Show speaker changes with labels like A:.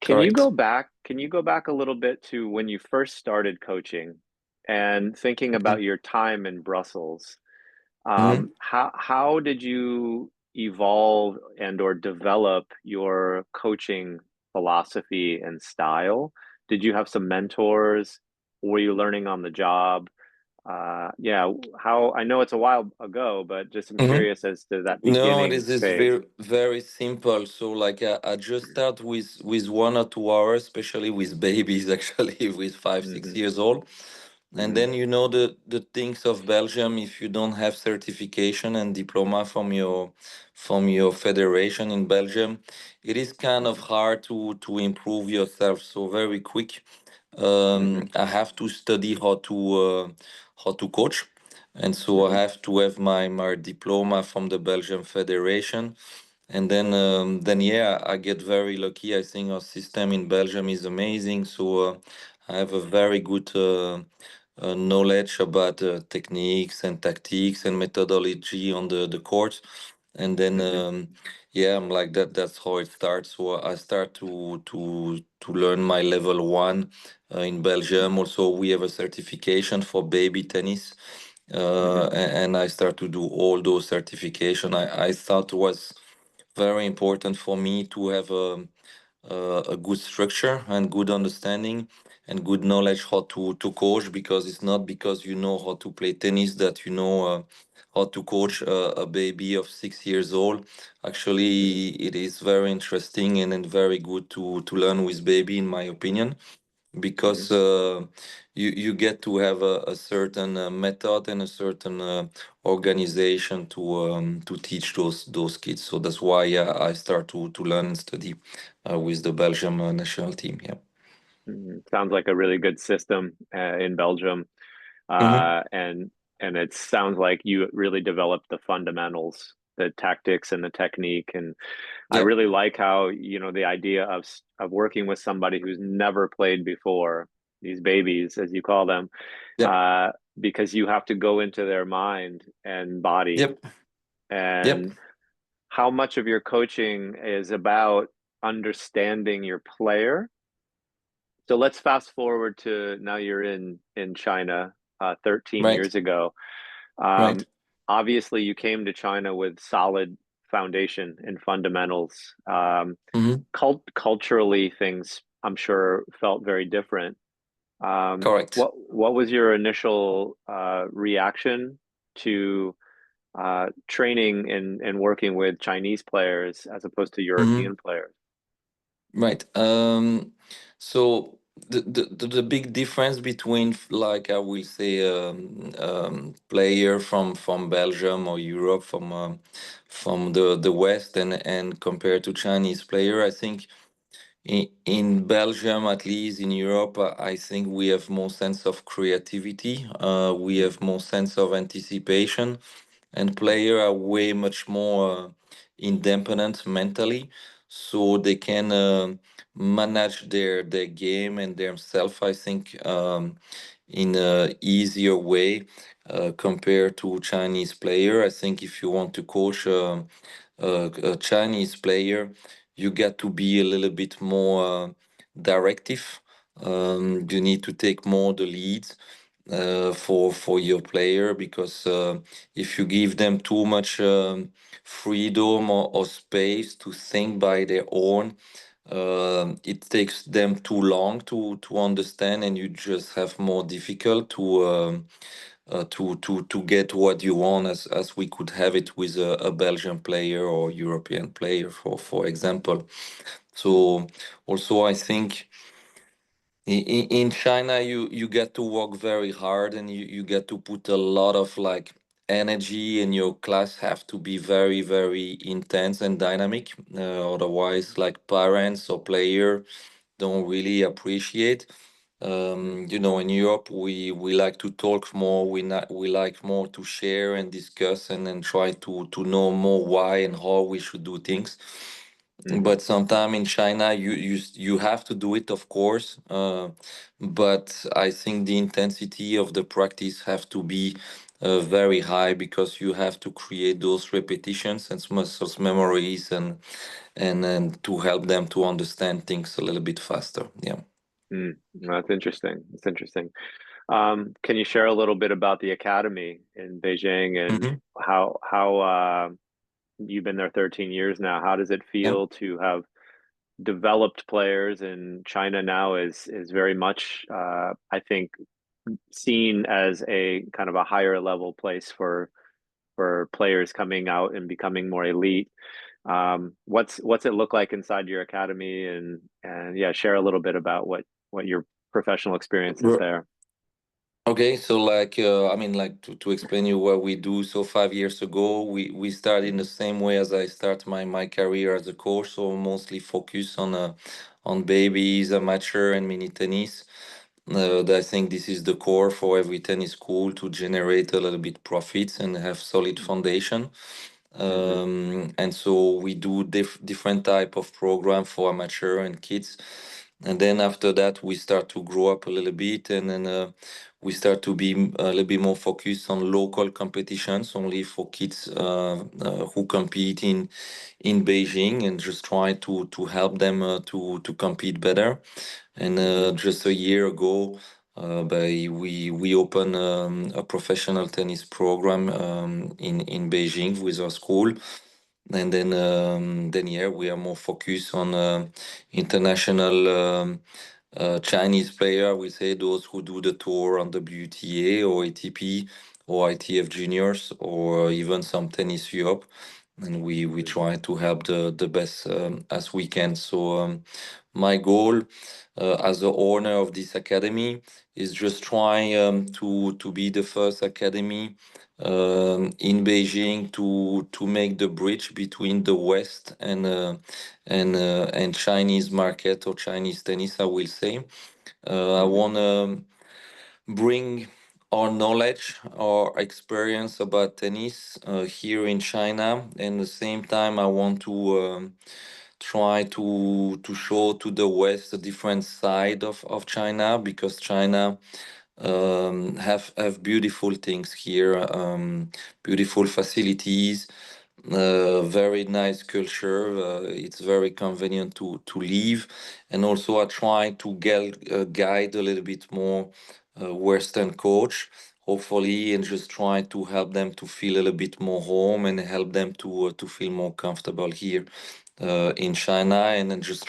A: Correct.
B: Can you go back a little bit to when you first started coaching and thinking
A: Okay.
B: about your time in Brussels?
A: Mhm.
B: How did you evolve and or develop your coaching philosophy and style? Did you have some mentors? Were you learning on the job? Yeah, how I know it's a while ago, but just I'm
A: Mhm.
B: curious as to that
A: No,
B: beginning
A: this is
B: phase.
A: very simple. So like I just start with 1 or 2 hours, especially with babies, actually with 5, 6
B: Hmm.
A: years old. And
B: Hmm.
A: then you know the things of Belgium. If you don't have certification and diploma from your federation in Belgium, it is kind of
B: Hmm.
A: hard to improve yourself. So very quick,
B: Hmm.
A: I have to study how to coach, and so I
B: Hmm.
A: have to have my diploma from the Belgium Federation. And then yeah, I get very lucky. I think our system in Belgium is amazing. So I have a very good knowledge about techniques and tactiques and methodology on the court. And then
B: Hmm.
A: yeah, I'm like that. That's how it starts. So I start to learn my level one in Belgium. Also, we have a certification for baby tennis,
B: Hmm.
A: and I start to do all those certification. I thought was very important for me to have a good structure and good understanding and good knowledge how to coach, because it's not because you know how to play tennis that you know how to coach a baby of 6 years old.
B: Hmm.
A: Actually, it is very interesting and very good to learn with baby, in my opinion,
B: Hmm.
A: because you get to have a certain method and a certain organization to teach those kids. So that's why I start to learn and study with the Belgium national team. Yeah.
B: Sounds like a really good system in Belgium.
A: Hmm.
B: And it sounds like you really developed the fundamentals, the tactics and the technique. And I
A: Yeah.
B: really like how, the idea of working with somebody who's never played before, these babies, as you call them,
A: Yep.
B: uh, because you have to go into their mind and body.
A: Yep. Yep.
B: And how much of your coaching is about understanding your player. So let's fast forward to now you're in China, 13
A: Right.
B: years ago.
A: Right.
B: Um, Obviously, you came to China with solid foundation and fundamentals.
A: Hmm.
B: Culturally, things I'm sure felt very different.
A: Correct.
B: What was your initial reaction to training and working with Chinese players as opposed to
A: Hmm.
B: European players?
A: Right. So the big difference between, like I will say, player from Belgium or Europe, from the West, and compared to Chinese player, I think in Belgium, at least in Europe, I think we have more sense of creativity. We have more sense of anticipation, and player are way much more independent mentally, so they can manage their game and themselves, I think, in a easier way compared to Chinese player. I think if you want to coach a Chinese player, you get to be a little bit more directive. You need to take more the lead for your player, because if you give them too much freedom or space to think by their own, it takes them too long to understand, and you just have more difficult to get what you want, as we could have it with a Belgian player or European player, for example. So also I think in China, you get to work very hard, and you get to put a lot of like energy, and your class have to be very intense and dynamic. Otherwise, like parents or player don't really appreciate. In Europe, we like to talk more. We like more to share and discuss, and then try to know more why and how we should do things.
B: Hmm.
A: But sometime in China, you have to do it, of course. But I think the intensity of the practice have to be very high, because you have to create those repetitions and muscles memories, and then to help them to understand things a little bit faster. Yeah.
B: Mm, that's interesting. That's interesting. Can you share a little bit about the academy in Beijing and
A: Hmm.
B: how you've been there 13 years now? How does it
A: Yeah.
B: feel to have developed players in China now is very much I think seen as a kind of a higher level place for players coming out and becoming more elite. What's it look like inside your academy and yeah, share a little bit about what your professional experience is there.
A: Okay, so like I mean, like to explain you what we do. So 5 years ago, we started in the
B: Hmm.
A: same way as I start my career as a coach. So mostly focus on babies, amateur, and mini tennis. I think this is the core for every tennis school to generate a little bit profits and have solid foundation.
B: Hmm.
A: And so we do different type of program for amateur and kids, and then after that we start to grow up a little bit, and then we start to be a little bit more focused on local competitions only for kids who compete in Beijing, and just try to help them to compete better. And
B: Hmm.
A: just a year ago, we opened a professional tennis program in Beijing with our school, and then yeah, we are more focused on international Chinese player. We say those who do the tour on WTA or ATP or ITF juniors or even some tennis Europe, and we
B: Hmm.
A: try to help the best as we can. So my goal as the owner of this academy is just try to be the first academy in Beijing to make the bridge between the West and Chinese market or Chinese tennis, I will say. I
B: Hmm.
A: want to bring our knowledge, our experience about tennis here in China, and at the same time, I want to try to show to the West a different side of China, because China have beautiful things here, beautiful facilities, very nice culture. It's very convenient to live, and also I try to guide a little bit more Western coach, hopefully, and just try to help them to feel a little bit more home and help them to feel more comfortable here in China, and then just